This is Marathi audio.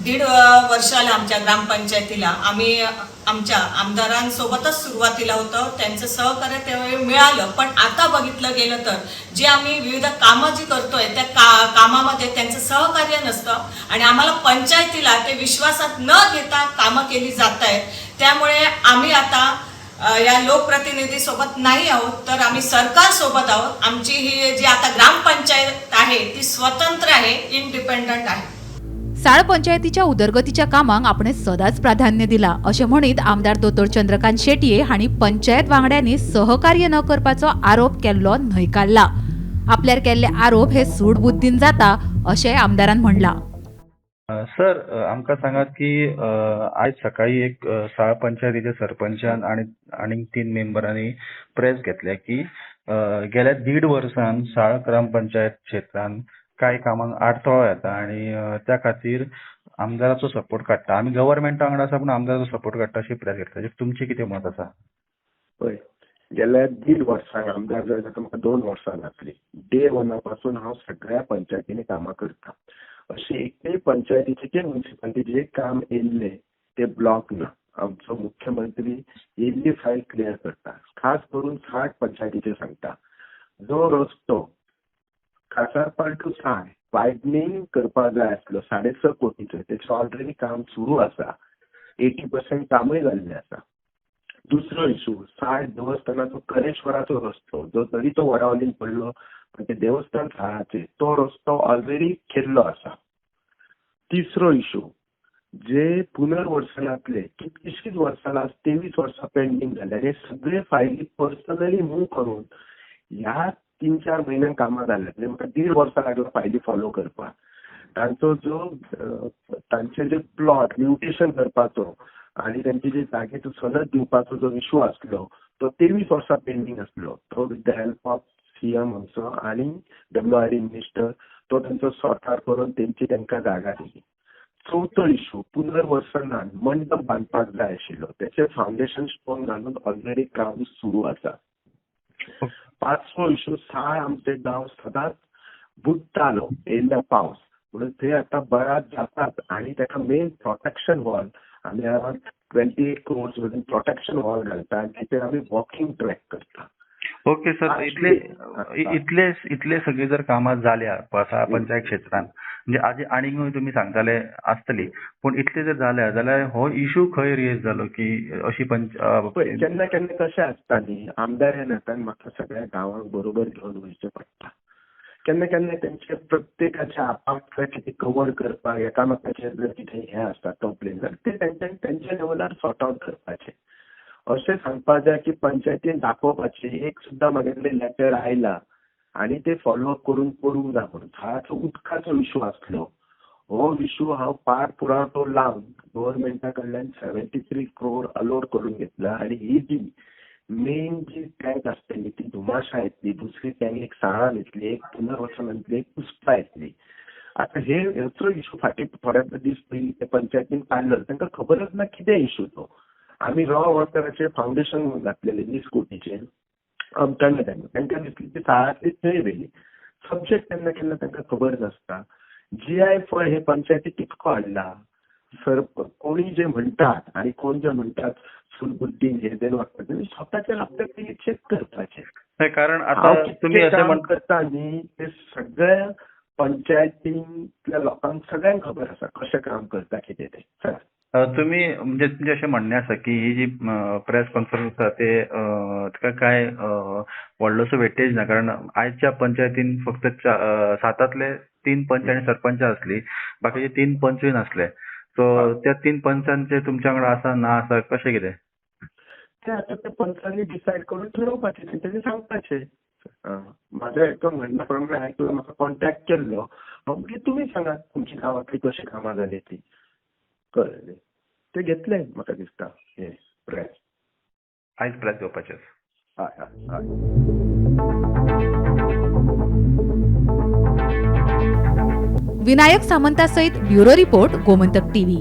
दीड वर्षाला आमच्या ग्रामपंचायतीला आम्ही आमच्या आमदारांसोबतच सुरुवातीला होतं, त्यांचं सहकार्य त्यावेळी मिळालं. पण आता बघितलं गेलं तर जे आम्ही विविध कामं जी करतोय त्या कामामध्ये त्यांचं सहकार्य नसतं आणि आम्हाला पंचायतीला ते विश्वासात न घेता कामं केली जात आहेत. त्यामुळे आम्ही आता या लोकप्रतिनिधी सोबत नाही आहोत, तर आम्ही सरकार सोबत आहोत. आमची ही जी आता ग्रामपंचायत आहे ती स्वतंत्र आहे, इंडिपेंडंट आहे. साळ पंचायतीच्या उदरगतीच्या कामांक आपण सदाच प्राधान्य दिला असे म्हणीत आमदार दोतोर चंद्रकांत शेटये हांणी पंचायत वांगड्यांनी सहकार्य न करपाचो आरोप केल्लो न्हयकारला. आपल्यार केल्ले आरोप हे सूडबुद्धीन जाता अशें आमदारान म्हणला. सर, आमकां सांगात की आज सकाळी एक साळ पंचायतीच्या सरपंचान आणि 3 मेंबरांनी प्रेस घेतल्या की गेल्या 1.5 वर्षान साळ ग्रामपंचायत क्षेत्रांत कांय कामांक आडथळो येता आणि त्या खातीर आमदाराचो सपोर्ट काडटा. आमी गव्हर्नमेंटा वांगडा आसा पूण आमदाराचो सपोर्ट काडटा अशी प्रेस घेतल्या. तुमचें कितें मत आसा? पळय, गेल्या 1.5 वर्सांक आमदार जावन ताका म्हाका 2 वर्सां जातली. डे 1 पासून हांव सगळ्या पंचायतींनी कामां करता. अशी एकूय पंचायतीचे म्युनिसिपालिटी जे काम येयल्ले ते ब्लॉक ना. आमचो मुख्यमंत्री येयल्ली फायल क्लियर करता. खास करून 60 पंचायतीचे सांगता. जो रस्तो खासारपाल टू साळ वायडनींग करपाक जाय आसलो 6.5 कोटीचो, तेचें ऑलरेडी काम सुरू आसा. 80% कामूय जाल्लें आसा. दुसरो इशू, साळ देवस्थानाचो करेश्वराचो रस्तो, जो तरी तो वडावलीन पडलो पण ते देवस्थान साळाचे, तो रस्तो ऑलरेडी केल्लो आसा. तिसरो इशू, जे पुनर्वसनातले कितकीशींच वर्सां 23 वर्सां पेंडिंग जाल्यात, हे सगळे फायली पर्सनली मूव करून ह्या 3-4 म्हयन्यांत कामां जाल्यात. म्हणजे म्हाका 1.5 वर्सां लागला फायली फॉलो करपाक. तांचे जे प्लॉट म्युटेशन करपाचो आणि त्यांची जी जागेचो सनद दिवपाचो जो इशू आसलो तो 23 वर्सां पेंडिंग आसलो. तो with the help of CM आमचो आणि WRD मिनिस्टर तो तांचो सॉर्ट आउट करून तांकां जागा दिली. चवथो इशू, पुनर्वसनान मंडप बांदपाक जाय आशिल्लो, त्याचे फाउंडेशन स्टोन घालून ऑलरेडी काम सुरू आसा. 5वो इशू, साळ आमचे गांव सदांच बुडटालो येयल्ल्या पावस, म्हणून थंय आतां बरात जातात आणि ताका मेन प्रोटेक्शन वॉल आमी अरावंड 28 crores मधून प्रोटेक्शन वॉल घालता आणि ताचेर आमी वॉकिंग ट्रॅक करता. ओके सर, इतले सगळे जर कामां जाल्या साळ पंचायत क्षेत्रांत, म्हणजे आजी आनीकूय तुमी सांगताले आसतली, पण इतले जर जाल्या जाल्यार हो इशू खंय रेज जालो की अशी केन्ना केन्ना कशें आसता न्ही, आमदार ह्या नात्यान म्हाका सगळ्या गांवांक बरोबर घेवन वयचें पडटा. केन्ना केन्ना तेंचे प्रत्येकाचे आपापले कितें कवर करपाक एकामेकाचेर जर कितें हें आसता कंप्लेन, तर ते तेंच्या लेवलार सॉर्ट आउट करपाचें. अशें सांगपाक जाय की पंचायतीन दाखोवपाचें एक सुद्दां म्हागेलें लेटर आयला आनी ते फॉलोअप करूंक ना म्हणून. हाचो उदकाचो इशू आसलो, हो इशू हांव पार पुरावो लावन गव्हर्नमेंटा कडल्यान 73 crore अलोट करून घेतला आणि ही जी मेन जी टँक आसतली ती धुमाशा येतली, दुसरी टँक एक साळान येतली, एक पुनर्वसनांतली, एक कुस्पा येतली. आता हेचो इशू फाटीं थोडे दीस पयलीं ते पंचायतीन काडलो, तांकां खबरच ना कितें इशू तो. आमी रॉ वॉटराचे फाउंडेशन घातलेले 20 कोटीचे आमच्यान तांकां दिसली ती साळांतली थंय व्हेली. सब्जेक्ट केन्ना केन्ना तांकां खबर नासता. GI फळ हे पंचायती कितको हाडला, सर कोणी जे म्हणटात आणि कोण जे म्हणटात सुलबुद्धीन हे देन वापरतात, स्वताचेर आपल्याक चेक करपाचें. कारण आता तुम्ही अशें करता न्ही, ते सगळ्या पंचायतींतल्या लोकांक सगळ्यांक खबर आसा कशें काम करता कितें ते. सर तुम्ही म्हणजे तुमचे अशें म्हणणें आसा की ही जी प्रेस कॉन्फरन्स आसा ते ताका काय व्हडलोसो वेटेज ना, कारण आयच्या पंचायतीन फक्त 7तले 3 पंच आनी सरपंच आसली, बाकीचे 3 पंचूय नासले. सो त्या 3 पंचांचे तुमच्या वांगडा आसा ना आसा कशें कितें ते आता त्या पंचांनी डिसायड करून ठरवपाचें, तेंच्यांनी सांगपाचें. माझ्या एका म्हणण्या प्रमाणे हांवें तुका म्हाका कॉन्टॅक्ट केल्लो, म्हणजे तुमी सांगात तुमची गांवांतली कशी कामां जाली ती. कळ्ळें, ते घेतले म्हाका दिसता हे प्रेस. आयज प्रेस घेवपाचें. हय हय. विनायक सामंता सयत ब्युरो रिपोर्ट गोमंतक TV.